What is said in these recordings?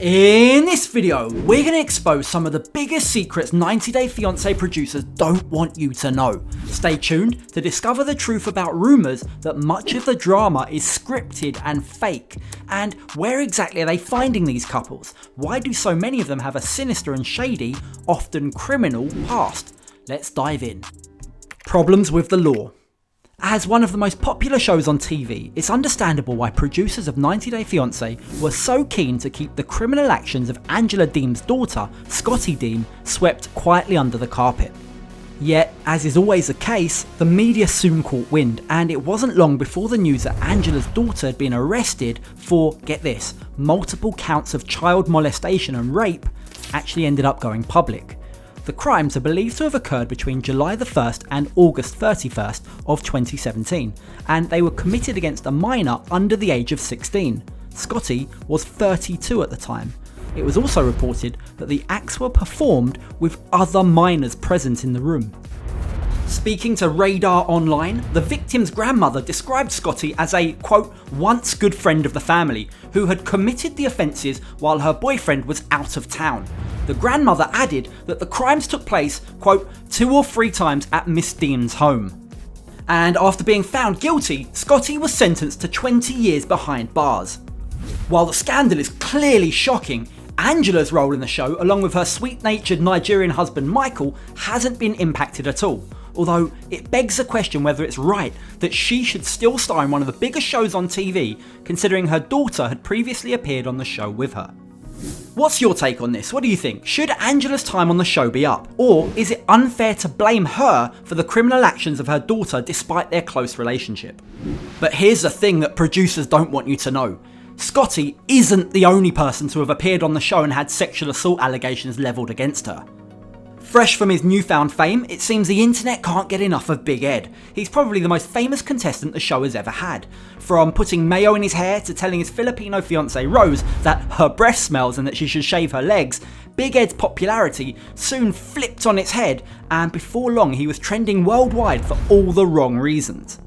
In this video, we're going to expose some of the biggest secrets 90 Day Fiancé producers don't want you to know. Stay tuned to discover the truth about rumours that much of the drama is scripted and fake. And where exactly are they finding these couples? Why do so many of them have a sinister and shady, often criminal past? Let's dive in. Problems with the law. As one of the most popular shows on TV, it's understandable why producers of 90 Day Fiancé were so keen to keep the criminal actions of Angela Deem's daughter, Scotty Deem, swept quietly under the carpet. Yet, as is always the case, the media soon caught wind, and it wasn't long before the news that Angela's daughter had been arrested for, get this, multiple counts of child molestation and rape actually ended up going public. The crimes are believed to have occurred between July the 1st and August 31st of 2017, and they were committed against a minor under the age of 16. Scotty was 32 at the time. It was also reported that the acts were performed with other minors present in the room. Speaking to Radar Online, the victim's grandmother described Scotty as a, quote, once good friend of the family who had committed the offences while her boyfriend was out of town. The grandmother added that the crimes took place, quote, 2 or 3 times at Miss Deem's home. And after being found guilty, Scotty was sentenced to 20 years behind bars. While the scandal is clearly shocking, Angela's role in the show, along with her sweet-natured Nigerian husband Michael, hasn't been impacted at all. Although it begs the question whether it's right that she should still star in one of the biggest shows on TV, considering her daughter had previously appeared on the show with her. What's your take on this? What do you think? Should Angela's time on the show be up? Or is it unfair to blame her for the criminal actions of her daughter despite their close relationship? But here's the thing that producers don't want you to know. Scotty isn't the only person to have appeared on the show and had sexual assault allegations levelled against her. Fresh from his newfound fame, it seems the internet can't get enough of Big Ed. He's probably the most famous contestant the show has ever had. From putting mayo in his hair to telling his Filipino fiancée Rose that her breath smells and that she should shave her legs, Big Ed's popularity soon flipped on its head, and before long he was trending worldwide for all the wrong reasons.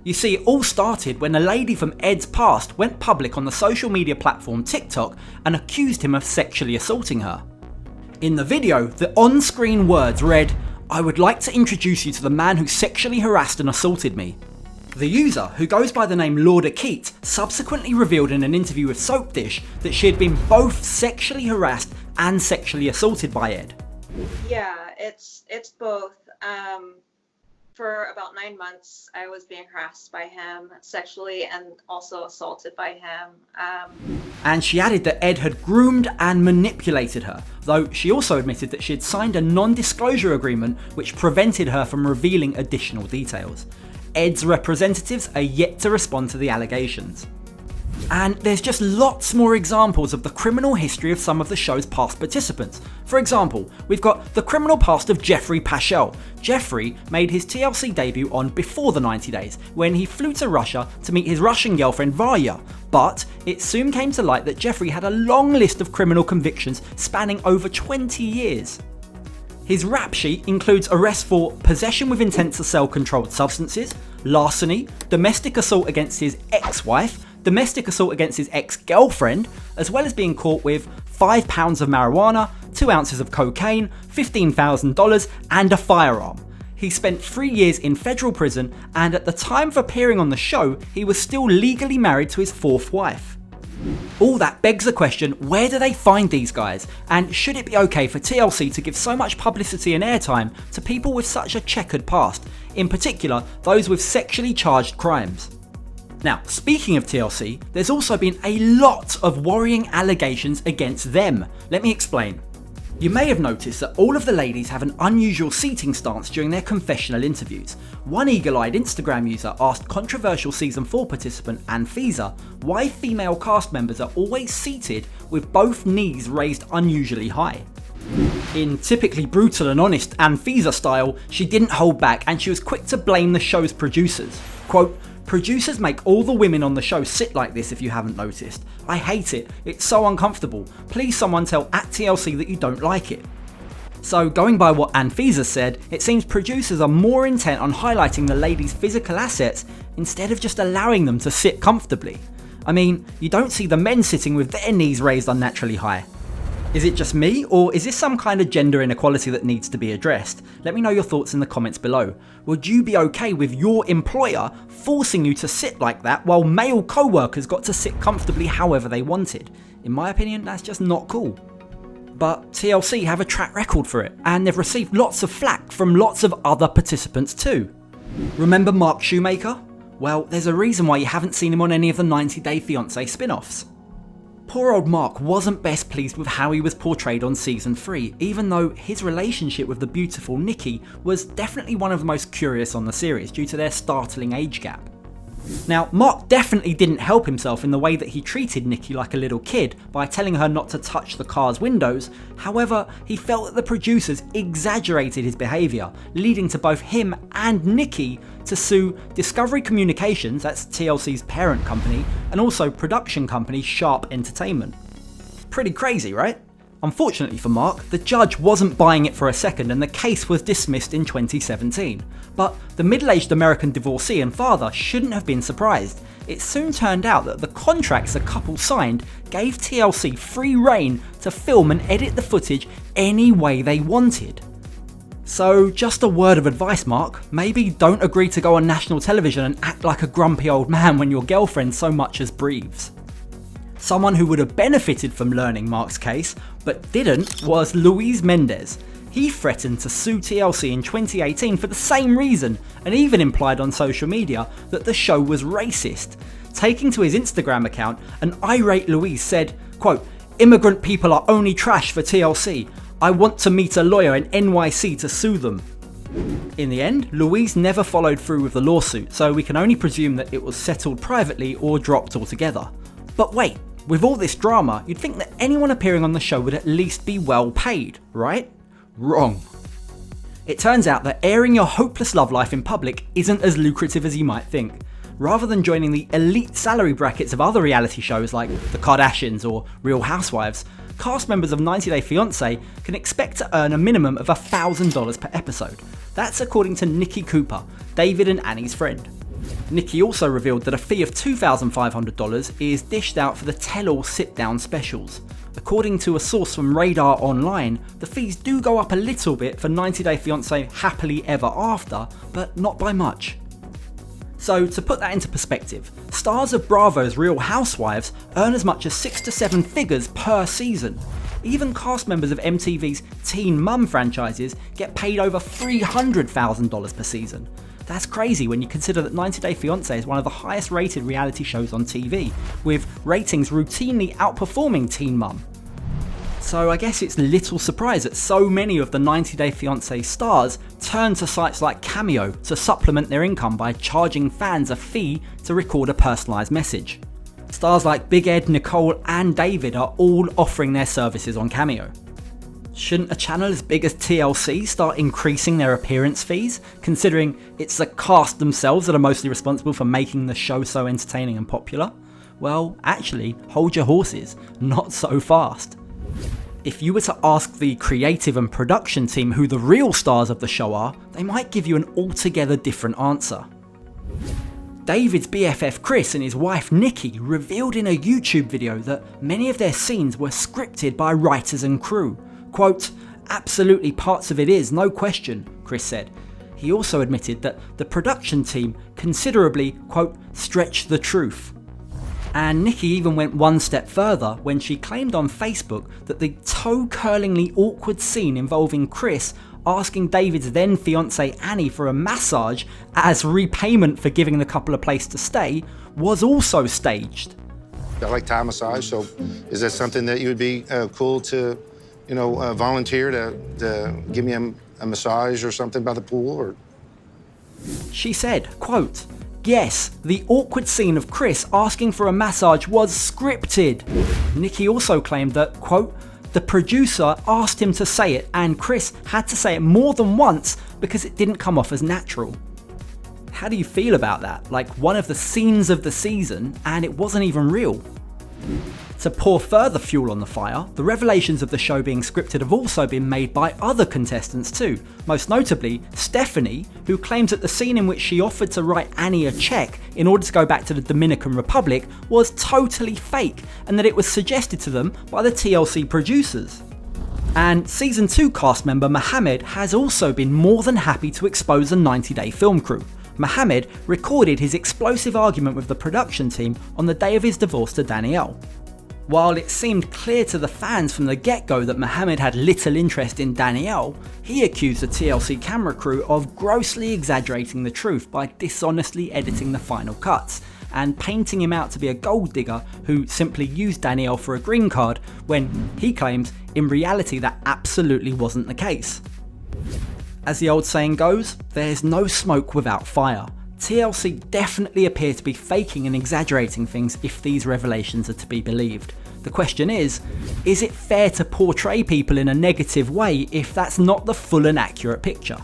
You see, it all started when a lady from Ed's past went public on the social media platform TikTok and accused him of sexually assaulting her. In the video, the on-screen words read, "I would like to introduce you to the man who sexually harassed and assaulted me." The user, who goes by the name Lorda Keat, subsequently revealed in an interview with Soap Dish that she had been both sexually harassed and sexually assaulted by Ed. Yeah, it's both. For about 9 months, I was being harassed by him sexually and also assaulted by him. And she added that Ed had groomed and manipulated her, though she also admitted that she had signed a non-disclosure agreement which prevented her from revealing additional details. Ed's representatives are yet to respond to the allegations. And there's just lots more examples of the criminal history of some of the show's past participants. For example, we've got the criminal past of Geoffrey Paschel. Geoffrey made his TLC debut on Before the 90 Days, when he flew to Russia to meet his Russian girlfriend Varya. But it soon came to light that Geoffrey had a long list of criminal convictions spanning over 20 years. His rap sheet includes arrests for possession with intent to sell controlled substances, larceny, domestic assault against his ex-wife, domestic assault against his ex-girlfriend, as well as being caught with 5 pounds of marijuana, 2 ounces of cocaine, $15,000 and a firearm. He spent 3 years in federal prison, and at the time of appearing on the show, he was still legally married to his 4th wife. All that begs the question, where do they find these guys? And should it be okay for TLC to give so much publicity and airtime to people with such a checkered past, in particular those with sexually charged crimes? Now, speaking of TLC, there's also been a lot of worrying allegations against them. Let me explain. You may have noticed that all of the ladies have an unusual seating stance during their confessional interviews. One eagle-eyed Instagram user asked controversial Season 4 participant Anfisa why female cast members are always seated with both knees raised unusually high. In typically brutal and honest Anfisa style, she didn't hold back and she was quick to blame the show's producers. Quote, "Producers make all the women on the show sit like this if you haven't noticed. I hate it, it's so uncomfortable. Please someone tell @TLC that you don't like it." So going by what Anfisa said, it seems producers are more intent on highlighting the ladies' physical assets instead of just allowing them to sit comfortably. I mean, you don't see the men sitting with their knees raised unnaturally high. Is it just me, or is this some kind of gender inequality that needs to be addressed? Let me know your thoughts in the comments below. Would you be okay with your employer forcing you to sit like that while male co-workers got to sit comfortably however they wanted? In my opinion, that's just not cool. But TLC have a track record for it, and they've received lots of flack from lots of other participants too. Remember Mark Shoemaker? Well, there's a reason why you haven't seen him on any of the 90 Day Fiancé spin-offs. Poor old Mark wasn't best pleased with how he was portrayed on season 3, even though his relationship with the beautiful Nikki was definitely one of the most curious on the series due to their startling age gap. Now, Mark definitely didn't help himself in the way that he treated Nikki like a little kid by telling her not to touch the car's windows. However, he felt that the producers exaggerated his behaviour, leading to both him and Nikki to sue Discovery Communications, that's TLC's parent company, and also production company Sharp Entertainment. Pretty crazy, right? Unfortunately for Mark, the judge wasn't buying it for a second and the case was dismissed in 2017. But the middle-aged American divorcee and father shouldn't have been surprised. It soon turned out that the contracts the couple signed gave TLC free rein to film and edit the footage any way they wanted. So just a word of advice, Mark, maybe don't agree to go on national television and act like a grumpy old man when your girlfriend so much as breathes. Someone who would have benefited from learning Mark's case, but didn't, was Luis Mendez. He threatened to sue TLC in 2018 for the same reason, and even implied on social media that the show was racist. Taking to his Instagram account, an irate Luis said, quote, "Immigrant people are only trash for TLC. I want to meet a lawyer in NYC to sue them." In the end, Luis never followed through with the lawsuit, so we can only presume that it was settled privately or dropped altogether. But wait, with all this drama, you'd think that anyone appearing on the show would at least be well paid, right? Wrong. It turns out that airing your hopeless love life in public isn't as lucrative as you might think. Rather than joining the elite salary brackets of other reality shows like The Kardashians or Real Housewives, cast members of 90 Day Fiancé can expect to earn a minimum of $1,000 per episode. That's according to Nikki Cooper, David and Annie's friend. Nikki also revealed that a fee of $2,500 is dished out for the tell-all sit-down specials. According to a source from Radar Online, the fees do go up a little bit for 90 Day Fiancé Happily Ever After, but not by much. So to put that into perspective, stars of Bravo's Real Housewives earn as much as 6 to 7 figures per season. Even cast members of MTV's Teen Mum franchises get paid over $300,000 per season. That's crazy when you consider that 90 Day Fiancé is one of the highest rated reality shows on TV, with ratings routinely outperforming Teen Mum. So I guess it's little surprise that so many of the 90 Day Fiancé stars turn to sites like Cameo to supplement their income by charging fans a fee to record a personalised message. Stars like Big Ed, Nicole and David are all offering their services on Cameo. Shouldn't a channel as big as TLC start increasing their appearance fees, considering it's the cast themselves that are mostly responsible for making the show so entertaining and popular? Well, actually, hold your horses, not so fast. If you were to ask the creative and production team who the real stars of the show are, they might give you an altogether different answer. David's BFF Chris and his wife Nikki revealed in a YouTube video that many of their scenes were scripted by writers and crew. Quote, "Absolutely parts of it is, no question," Chris said. He also admitted that the production team considerably, quote, "stretched the truth." And Nikki even went one step further when she claimed on Facebook that the toe-curlingly awkward scene involving Chris asking David's then fiancée Anny for a massage as repayment for giving the couple a place to stay was also staged. I like Thai massage, so is that something that you would be cool to, volunteer to give me a massage or something by the pool? Or she said, quote, "Yes, the awkward scene of Chris asking for a massage was scripted." Nikki also claimed that, quote, "The producer asked him to say it and Chris had to say it more than once because it didn't come off as natural." How do you feel about that? Like one of the scenes of the season and it wasn't even real. To To pour further fuel on the fire, the revelations of the show being scripted have also been made by other contestants too, most notably Stephanie, who claims that the scene in which she offered to write Anny a check in order to go back to the Dominican Republic was totally fake, and that it was suggested to them by the TLC producers. And Season 2 cast member Mohamed has also been more than happy to expose the 90-day film crew. Mohamed recorded his explosive argument with the production team on the day of his divorce to Danielle. While it seemed clear to the fans from the get-go that Mohamed had little interest in Danielle, he accused the TLC camera crew of grossly exaggerating the truth by dishonestly editing the final cuts, and painting him out to be a gold digger who simply used Danielle for a green card, when he claims in reality that absolutely wasn't the case. As the old saying goes, there's no smoke without fire. TLC definitely appear to be faking and exaggerating things if these revelations are to be believed. The question is it fair to portray people in a negative way if that's not the full and accurate picture?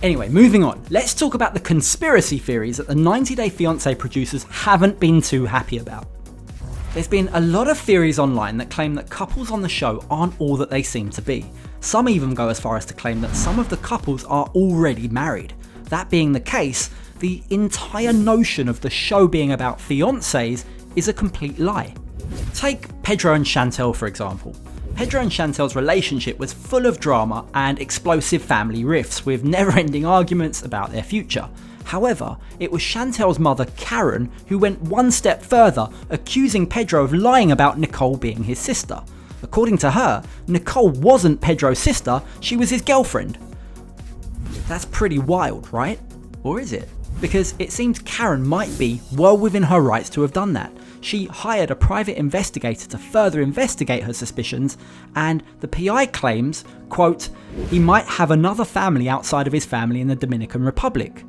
Anyway, moving on, let's talk about the conspiracy theories that the 90 Day Fiancé producers haven't been too happy about. There's been a lot of theories online that claim that couples on the show aren't all that they seem to be. Some even go as far as to claim that some of the couples are already married. That being the case, the entire notion of the show being about fiancés is a complete lie. Take Pedro and Chantel for example. Pedro and Chantel's relationship was full of drama and explosive family rifts with never-ending arguments about their future. However, it was Chantel's mother Karen who went one step further, accusing Pedro of lying about Nicole being his sister. According to her, Nicole wasn't Pedro's sister, she was his girlfriend. That's pretty wild, right? Or is it? Because it seems Karen might be well within her rights to have done that. She hired a private investigator to further investigate her suspicions, and the PI claims, quote, he might have another family outside of his family in the Dominican Republic.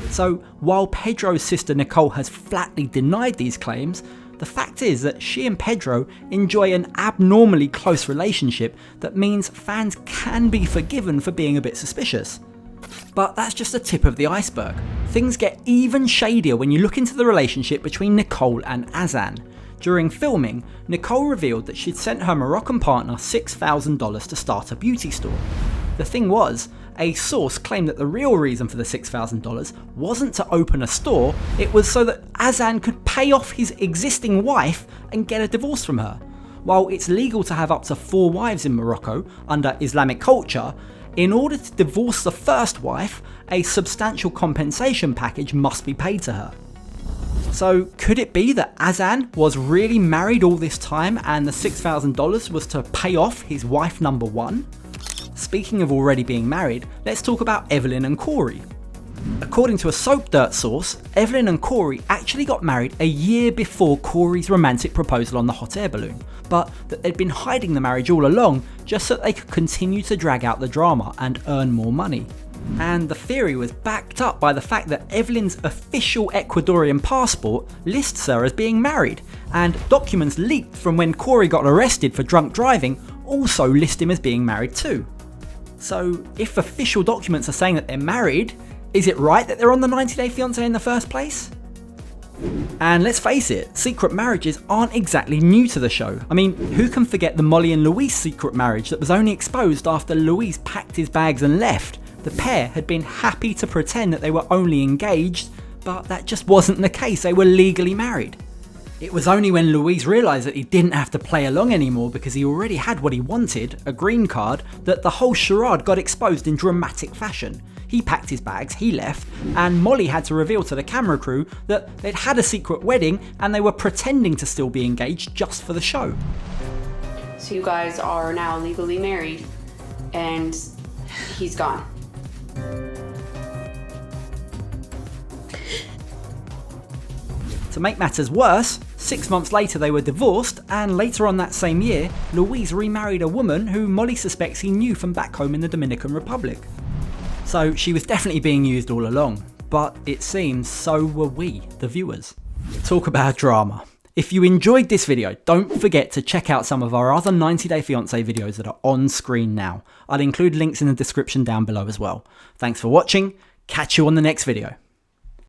So while Pedro's sister Nicole has flatly denied these claims, the fact is that she and Pedro enjoy an abnormally close relationship that means fans can be forgiven for being a bit suspicious. But that's just the tip of the iceberg. Things get even shadier when you look into the relationship between Nicole and Azan. During filming, Nicole revealed that she'd sent her Moroccan partner $6,000 to start a beauty store. The thing was, a source claimed that the real reason for the $6,000 wasn't to open a store, it was so that Azan could pay off his existing wife and get a divorce from her. While it's legal to have up to 4 wives in Morocco under Islamic culture, in order to divorce the first wife, a substantial compensation package must be paid to her. So could it be that Azan was really married all this time and the $6,000 was to pay off his wife number 1? Speaking of already being married, let's talk about Evelyn and Corey. According to a Soap Dirt source, Evelyn and Corey actually got married a year before Corey's romantic proposal on the hot air balloon, but that they'd been hiding the marriage all along just so that they could continue to drag out the drama and earn more money. And the theory was backed up by the fact that Evelyn's official Ecuadorian passport lists her as being married, and documents leaked from when Corey got arrested for drunk driving also list him as being married too. So if official documents are saying that they're married, is it right that they're on the 90 Day Fiancé in the first place? And let's face it, secret marriages aren't exactly new to the show. I mean, who can forget the Molly and Luis secret marriage that was only exposed after Luis packed his bags and left? The pair had been happy to pretend that they were only engaged, but that just wasn't the case, they were legally married. It was only when Luis realised that he didn't have to play along anymore because he already had what he wanted, a green card, that the whole charade got exposed in dramatic fashion. He packed his bags, he left, and Molly had to reveal to the camera crew that they'd had a secret wedding and they were pretending to still be engaged just for the show. So you guys are now legally married and he's gone. To make matters worse, 6 months later they were divorced, and later on that same year, Luis remarried a woman who Molly suspects he knew from back home in the Dominican Republic. So she was definitely being used all along, but it seems so were we, the viewers. Talk about drama. If you enjoyed this video, don't forget to check out some of our other 90 Day Fiancé videos that are on screen now. I'll include links in the description down below as well. Thanks for watching, catch you on the next video.